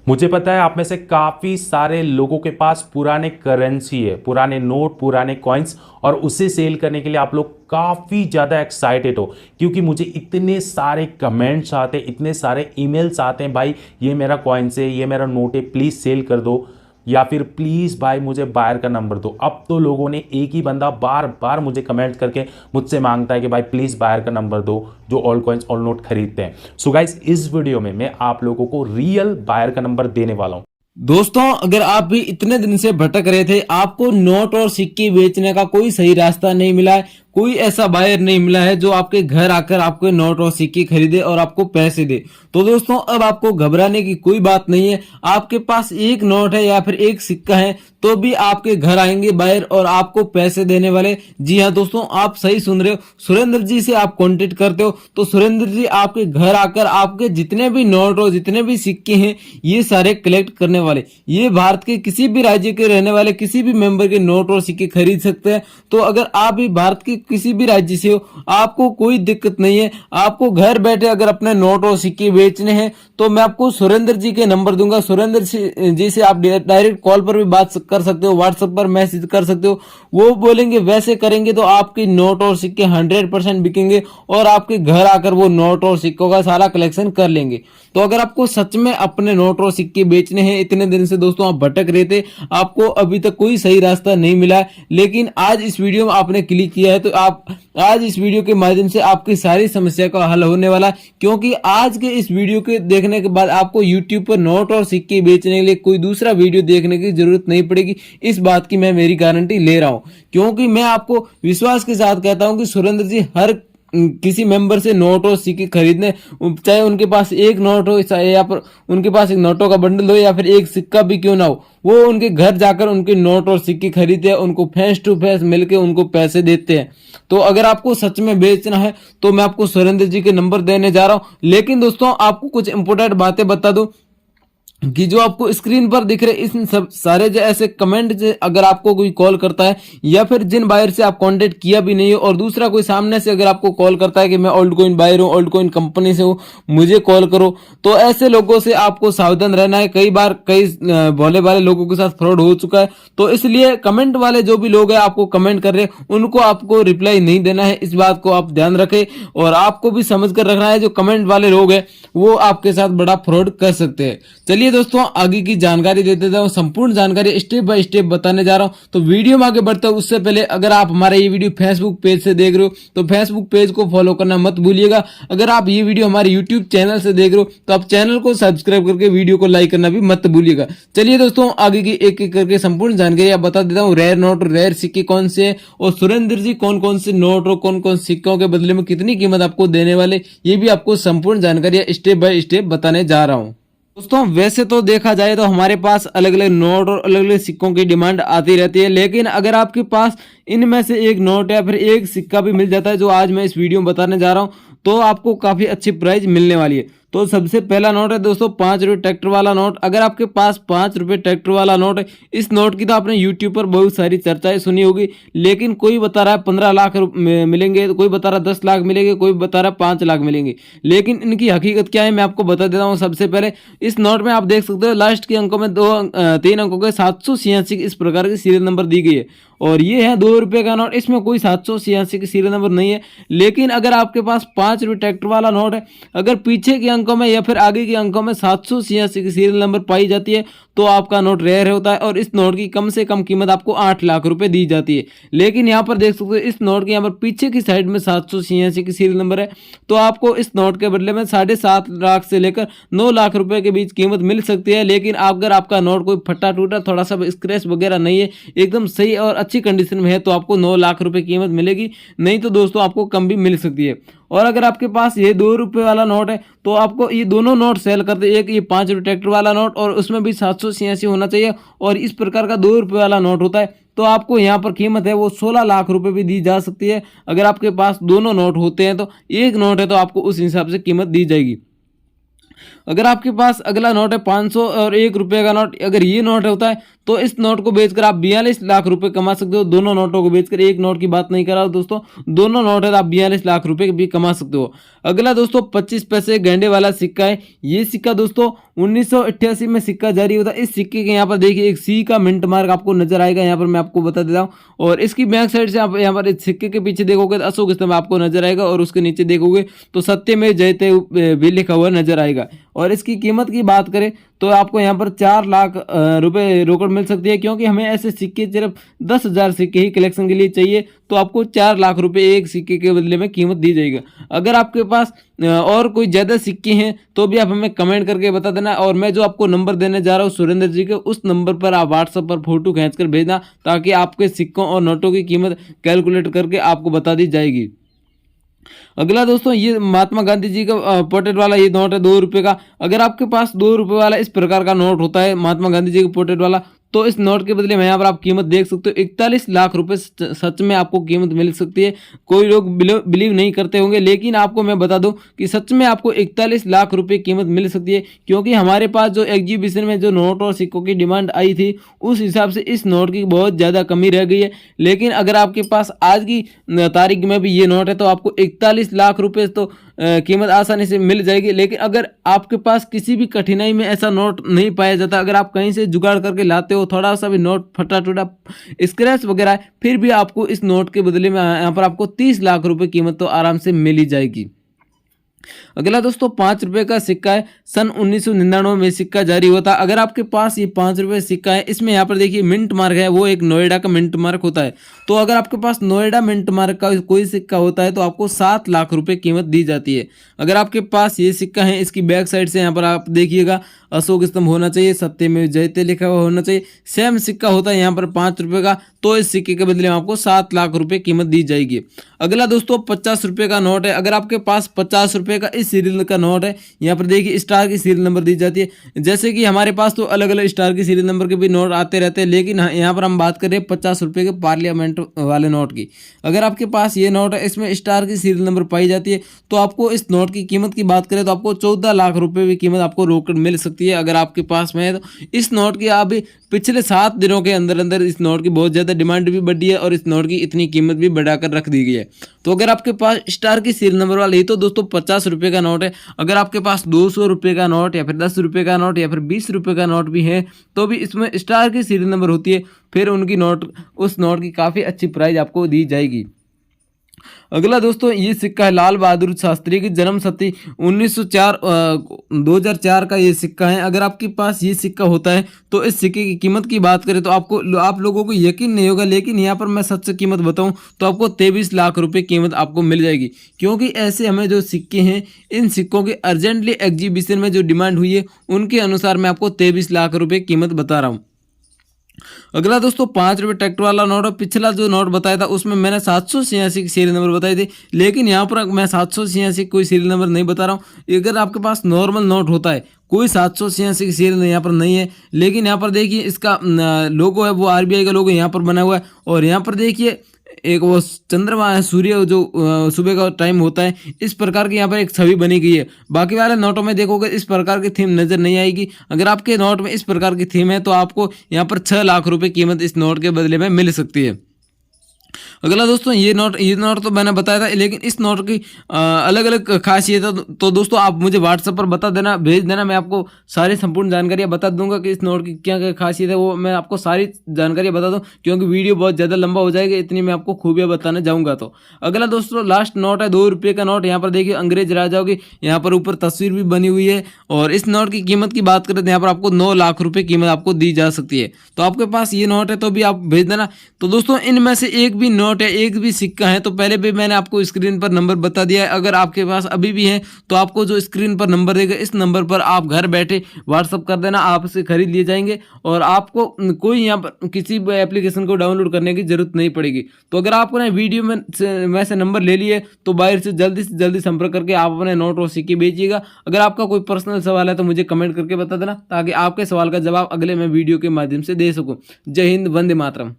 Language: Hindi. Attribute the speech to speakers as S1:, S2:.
S1: मुझे पता है आप में से काफ़ी सारे लोगों के पास पुराने करेंसी है, पुराने नोट, पुराने कॉइन्स, और उसे सेल करने के लिए आप लोग काफ़ी ज़्यादा एक्साइटेड हो, क्योंकि मुझे इतने सारे कमेंट्स आते हैं, इतने सारे ईमेल्स आते हैं, भाई ये मेरा कॉइन्स है, ये मेरा नोट है, प्लीज़ सेल कर दो, या फिर प्लीज़ भाई मुझे बायर का नंबर दो। अब तो लोगों ने, एक ही बंदा बार बार मुझे कमेंट करके मुझसे मांगता है कि भाई प्लीज़ बायर का नंबर दो, जो ऑल कॉइन्स ऑल नोट खरीदते हैं। सो गाइस, इस वीडियो में मैं आप लोगों को रियल बायर का नंबर देने वाला हूं।
S2: दोस्तों, अगर आप भी इतने दिन से भटक रहे थे, आपको नोट और सिक्के बेचने का कोई सही रास्ता नहीं मिला है, कोई ऐसा बायर नहीं मिला है जो आपके घर आकर आपके नोट और सिक्के खरीदे और आपको पैसे दे, तो दोस्तों अब आपको घबराने की कोई बात नहीं है। आपके पास एक नोट है या फिर एक सिक्का है तो भी आपके घर आएंगे बायर और आपको पैसे देने वाले। जी हाँ दोस्तों, आप सही सुन रहे हो। सुरेंद्र जी से आप कांटेक्ट करते हो तो सुरेंद्र जी आपके घर आकर आपके जितने भी नोट और जितने भी सिक्के हैं ये सारे कलेक्ट करने वाले। ये भारत के किसी भी राज्य के रहने वाले किसी भी मेंबर के नोट और सिक्के खरीद सकते हैं। तो अगर आप भी भारत के किसी भी राज्य से हो, आपको कोई दिक्कत नहीं है। आपको घर बैठे अगर अपने नोट और सिक्के बेचने हैं तो मैं आपको सुरेंद्र जी के नंबर दूंगा। सुरेंद्र जी से आप डायरेक्ट कॉल पर भी बात कर सकते हो, व्हाट्सएप पर मैसेज कर सकते हो। वो बोलेंगे वैसे करेंगे तो आपके नोट और सिक्के 100% बिकेंगे और आपके घर आकर वो नोट और सिक्कों का सारा कलेक्शन कर लेंगे। तो अगर आपको सच में अपने नोट और सिक्के बेचने हैं, इतने दिन से दोस्तों आप भटक रहे थे, आपको अभी तक कोई सही रास्ता नहीं मिला है, लेकिन आज इस वीडियो में आपने क्लिक किया है तो आप आज इस वीडियो के माध्यम से आपकी सारी समस्या का हल होने वाला है। क्योंकि आज के इस वीडियो के देखने के बाद आपको YouTube पर नोट और सिक्के बेचने के लिए कोई दूसरा वीडियो देखने की जरूरत नहीं पड़ेगी। इस बात की मैं मेरी गारंटी ले रहा हूं, क्योंकि मैं आपको विश्वास के साथ कहता हूं कि सुरेंद्र जी हर किसी मेंबर से नोट और सिक्के खरीदने, चाहे उनके पास एक नोट हो चाहे या फिर उनके पास एक नोटों का बंडल हो या फिर एक सिक्का भी क्यों ना हो, वो उनके घर जाकर उनके नोट और सिक्के खरीदते हैं, उनको फेस टू फेस मिलके उनको पैसे देते हैं। तो अगर आपको सच में बेचना है तो मैं आपको सुरेंद्र जी के नंबर देने जा रहा हूं। लेकिन दोस्तों आपको कुछ इंपोर्टेंट बातें बता दूं कि जो आपको स्क्रीन पर दिख रहे इन सब सारे जो ऐसे कमेंट से अगर आपको कोई कॉल करता है या फिर जिन बायर से आप कांटेक्ट किया भी नहीं हो और दूसरा कोई सामने से अगर आपको कॉल करता है कि मैं ओल्ड कॉइन बायर हूं, ओल्ड कॉइन कंपनी से हूं, मुझे कॉल करो, तो ऐसे लोगों से आपको सावधान रहना है। कई बार कई भोले भाले लोगों के साथ फ्रॉड हो चुका है, तो इसलिए कमेंट वाले जो भी लोग हैं आपको कमेंट कर रहे हैं उनको आपको रिप्लाई नहीं देना है। इस बात को आप ध्यान रखें और आपको भी समझ कर रखना है जो कमेंट वाले लोग हैं वो आपके साथ बड़ा फ्रॉड कर सकते हैं। चलिए दोस्तों आगे की जानकारी दे देता हूँ, संपूर्ण जानकारी स्टेप बाय स्टेप बताने जा रहा हूँ। तो वीडियो में आगे बढ़ता हूँ उससे पहले अगर आप हमारा ये वीडियो फेसबुक पेज से देख रहे हो तो फेसबुक पेज को फॉलो करना मत भूलिएगा। अगर आप ये वीडियो हमारे यूट्यूब चैनल से देख रहे हो तो आप चैनल को सब्सक्राइब करके वीडियो को लाइक करना भी मत भूलिएगा। चलिए दोस्तों आगे की एक एक करके संपूर्ण जानकारी आप बता देता हूँ। रेयर नोट, रेयर सिक्के कौन से है और सुरेंद्र जी कौन कौन से नोट और कौन कौन सिक्कों के बदले में कितनी कीमत आपको देने वाले, ये भी आपको संपूर्ण जानकारी स्टेप बाय स्टेप बताने जा रहा हूँ। दोस्तों वैसे तो देखा जाए तो हमारे पास अलग अलग नोट और अलग अलग सिक्कों की डिमांड आती रहती है, लेकिन अगर आपके पास इनमें से एक नोट या फिर एक सिक्का भी मिल जाता है जो आज मैं इस वीडियो में बताने जा रहा हूं, तो आपको काफी अच्छी प्राइस मिलने वाली है। तो सबसे पहला नोट है दोस्तों 5 रुपये ट्रैक्टर वाला नोट। अगर आपके पास 5 रुपये ट्रैक्टर वाला नोट है, इस नोट की तो आपने यूट्यूब पर बहुत सारी चर्चाएं सुनी होगी, लेकिन कोई बता रहा है 15 लाख मिलेंगे, कोई बता रहा है 10 लाख मिलेंगे, कोई बता रहा है 5 लाख मिलेंगे, लेकिन इनकी हकीकत क्या है मैं आपको बता देता हूँ। सबसे पहले इस नोट में आप देख सकते हो लास्ट के अंकों में 3 अंकों के 786 इस प्रकार की सीरियल नंबर दी गई है, और ये है 2 रुपये का नोट, इसमें कोई 786 की सीरियल नंबर नहीं है। लेकिन अगर आपके पास 5 रुपये ट्रैक्टर वाला नोट है, अगर पीछे के अंकों में या फिर आगे के अंकों में 786 की सीरियल नंबर पाई जाती है तो आपका नोट रेयर होता है और इस नोट की कम से कम कीमत आपको 8 लाख रुपए दी जाती है। लेकिन यहाँ पर देख सकते हो इस नोट के यहाँ पर पीछे की साइड में 786 की सीरियल नंबर है, तो आपको इस नोट के बदले में 7.5 लाख से लेकर 9 लाख रुपए के बीच कीमत मिल सकती है। लेकिन अगर आपका नोट कोई फटा टूटा, थोड़ा सा स्क्रैच वगैरह नहीं है, एकदम सही और अच्छी कंडीशन में है, तो आपको 9 लाख रुपए कीमत मिलेगी, नहीं तो दोस्तों आपको कम भी मिल सकती है। और अगर आपके पास ये 2 रुपये वाला नोट है तो आपको ये दोनों नोट सेल करते, एक ये 5 रुपये ट्रैक्टर वाला नोट और उसमें भी 786 होना चाहिए, और इस प्रकार का 2 रुपये वाला नोट होता है, तो आपको यहाँ पर कीमत है वो 16 लाख रुपए भी दी जा सकती है। अगर आपके पास दोनों नोट होते हैं तो एक नोट है तो आपको उस हिसाब से कीमत दी जाएगी। अगर आपके पास अगला नोट है 500 और 1 रुपये का नोट, अगर ये नोट होता है तो इस नोट को बेचकर आप 42 लाख रुपए कमा सकते हो। दोनों नोटों को बेचकर, एक नोट की बात नहीं कर रहा हूं दोस्तों, दोनों नोट है तो आप 42 लाख रुपए भी कमा सकते हो। अगला दोस्तों 25 पैसे गैंडे वाला सिक्का है। ये सिक्का दोस्तों 1988 में सिक्का जारी होता है। इस सिक्के के यहाँ पर देखिए एक सी का मिंट मार्क आपको नजर आएगा, यहाँ पर मैं आपको बता देता हूँ। और इसकी बैक साइड से आप यहाँ पर इस सिक्के के पीछे देखोगे तो अशोक स्तंभ आपको नजर आएगा, और उसके नीचे देखोगे तो सत्यमेव जयते भी लिखा हुआ नजर आएगा। और इसकी कीमत की बात करें तो आपको यहाँ पर 4 लाख रुपए रोकड़ मिल सकती है, क्योंकि हमें ऐसे सिक्के सिर्फ 10,000 सिक्के ही कलेक्शन के लिए चाहिए, तो आपको 4 लाख रुपए एक सिक्के के बदले में कीमत दी जाएगी। अगर आपके पास और कोई ज़्यादा सिक्के हैं तो भी आप हमें कमेंट करके बता देना, और मैं जो आपको नंबर देने जा रहा हूँ सुरेंद्र जी के, उस नंबर पर आप व्हाट्सएप पर फोटो खींचकर भेजना, ताकि आपके सिक्कों और नोटों की कीमत कैलकुलेट करके आपको बता दी जाएगी। अगला दोस्तों ये महात्मा गांधी जी का पोर्ट्रेट वाला ये नोट है 2 रुपये का। अगर आपके पास 2 रुपये वाला इस प्रकार का नोट होता है महात्मा गांधी जी का पोर्ट्रेट वाला, तो इस नोट के बदले में यहाँ पर आप कीमत देख सकते हो 41 लाख रुपए सच में आपको कीमत मिल सकती है। कोई लोग बिलीव नहीं करते होंगे, लेकिन आपको मैं बता दूं कि सच में आपको 41 लाख रुपए कीमत मिल सकती है, क्योंकि हमारे पास जो एग्जीबिशन में जो नोट और सिक्कों की डिमांड आई थी उस हिसाब से इस नोट की बहुत ज़्यादा कमी रह गई है। लेकिन अगर आपके पास आज की तारीख में भी ये नोट है तो आपको 41 लाख रुपए तो कीमत आसानी से मिल जाएगी। लेकिन अगर आपके पास किसी भी कठिनाई में ऐसा नोट नहीं पाया जाता, अगर आप कहीं से जुगाड़ करके लाते हो, थोड़ा सा भी नोट फटा टूटा स्क्रैच वगैरह है, फिर भी आपको इस नोट के बदले में यहाँ पर आपको 30 लाख रुपए कीमत तो आराम से मिल ही जाएगी। अगला दोस्तों 5 रुपए का सिक्का है। सन 1999 में सिक्का जारी हुआ था। अगर आपके पास ये 5 रुपए सिक्का है, इसमें यहाँ पर देखिए मिंट मार्क है, वो एक नोएडा का मिंट मार्क होता है। तो अगर आपके पास नोएडा मिंट मार्क का कोई सिक्का होता है तो आपको 7 लाख रुपए कीमत दी जाती है। अगर आपके पास ये सिक्का है, इसकी बैक साइड से यहाँ पर आप देखिएगा अशोक स्तंभ होना चाहिए, सत्यमेव जयते लिखा हुआ होना चाहिए। सेम सिक्का होता है यहाँ पर 5 रुपए का, तो इस सिक्के के बदले में आपको 7 लाख रुपए कीमत दी जाएगी। अगला दोस्तों 50 रुपए का नोट है। अगर आपके पास 50 रुपए का इस सीरियल का नोट है, यहाँ पर देखिए स्टार की सीरियल नंबर दी जाती है। जैसे कि हमारे पास तो अलग अलग स्टार की सीरियल नंबर के भी नोट आते रहते हैं, लेकिन यहाँ पर हम बात कर रहे हैं 50 रुपए के पार्लियामेंट वाले नोट की। अगर आपके पास ये नोट है, इसमें स्टार की सीरियल नंबर पाई जाती है, तो आपको इस नोट की कीमत की बात करें तो आपको 14 लाख रुपए की कीमत आपको रोकड़ मिल सकती है। अगर आपके पास में है तो इस नोट की आप पिछले 7 दिनों के अंदर अंदर इस नोट की बहुत ज़्यादा डिमांड भी बढ़ी है, और इस नोट की इतनी कीमत भी बढ़ाकर रख दी गई है। तो अगर आपके पास स्टार की सीरियल नंबर वाला ये तो दोस्तों 50 रुपये का नोट है। अगर आपके पास 200 रुपये का नोट या फिर 10 रुपये का नोट या फिर 20 रुपये का नोट भी है, तो भी इसमें स्टार की सीरियल नंबर होती है, फिर उनकी उस नोट की काफ़ी अच्छी प्राइस आपको दी जाएगी। अगला दोस्तों ये सिक्का है लाल बहादुर शास्त्री की जन्म शती 2004 का ये सिक्का है। अगर आपके पास ये सिक्का होता है तो इस सिक्के की कीमत की बात करें तो आप लोगों को यकीन नहीं होगा, लेकिन यहाँ पर मैं सच कीमत बताऊं तो आपको 23 लाख रुपए कीमत आपको मिल जाएगी। क्योंकि ऐसे हमें जो सिक्के हैं, इन सिक्कों की अर्जेंटली एग्जीबिशन में जो डिमांड हुई है उनके अनुसार मैं आपको 23 लाख रुपए कीमत बता रहा हूँ। अगला दोस्तों 5 रुपये ट्रैक्टर वाला नोट है। पिछला जो नोट बताया था उसमें मैंने 786 की सीरियल नंबर बताई थी, लेकिन यहाँ पर मैं 786 कोई सीरियल नंबर नहीं बता रहा हूँ। अगर आपके पास नॉर्मल नोट होता है, कोई 786 की सीरियल यहाँ पर नहीं है, लेकिन यहाँ पर देखिए इसका लोगो है, वो RBI का लोगो यहाँ पर बना हुआ है, और यहाँ पर देखिए एक वो चंद्रमा है, सूर्य जो सुबह का टाइम होता है, इस प्रकार की यहाँ पर एक छवि बनी गई है। बाकी वाले नोटों में देखोगे इस प्रकार की थीम नजर नहीं आएगी। अगर आपके नोट में इस प्रकार की थीम है तो आपको यहाँ पर 6 लाख रुपए कीमत इस नोट के बदले में मिल सकती है। अगला दोस्तों ये नोट तो मैंने बताया था, लेकिन इस नोट की अलग अलग खासियत है। तो दोस्तों आप मुझे व्हाट्सएप पर बता देना, भेज देना, मैं आपको सारी संपूर्ण जानकारियाँ बता दूंगा कि इस नोट की क्या क्या खासियत है, वो मैं आपको सारी जानकारियाँ बता दूँ, क्योंकि वीडियो बहुत ज़्यादा लंबा हो जाएगा, इतनी मैं आपको खूबियाँ बताने जाऊँगा। तो अगला दोस्तों लास्ट नोट है 2 रुपये का नोट। यहाँ पर देखिए अंग्रेज राजाओं की यहाँ पर ऊपर तस्वीर भी बनी हुई है, और इस नोट की कीमत की बात करें तो यहाँ पर आपको 9 लाख रुपये कीमत आपको दी जा सकती है। तो आपके पास ये नोट है तो भी आप भेज देना। तो दोस्तों इनमें से एक भी नोट है, एक भी सिक्का है तो पहले भी मैंने आपको स्क्रीन पर नंबर बता दिया है। अगर आपके पास अभी भी है तो आपको जो स्क्रीन पर नंबर देगा, इस नंबर पर आप घर बैठे व्हाट्सअप कर देना, आपसे खरीद लिए जाएंगे, और आपको कोई यहाँ पर किसी एप्लीकेशन को डाउनलोड करने की जरूरत नहीं पड़ेगी। तो अगर आपने वीडियो में से नंबर ले लिए तो बाहर से जल्दी संपर्क करके आप अपने नोट और सिक्के भेजिएगा। अगर आपका कोई पर्सनल सवाल है तो मुझे कमेंट करके बता देना, ताकि आपके सवाल का जवाब अगले मैं वीडियो के माध्यम से दे सकूँ। जय हिंद, वंदे मातरम।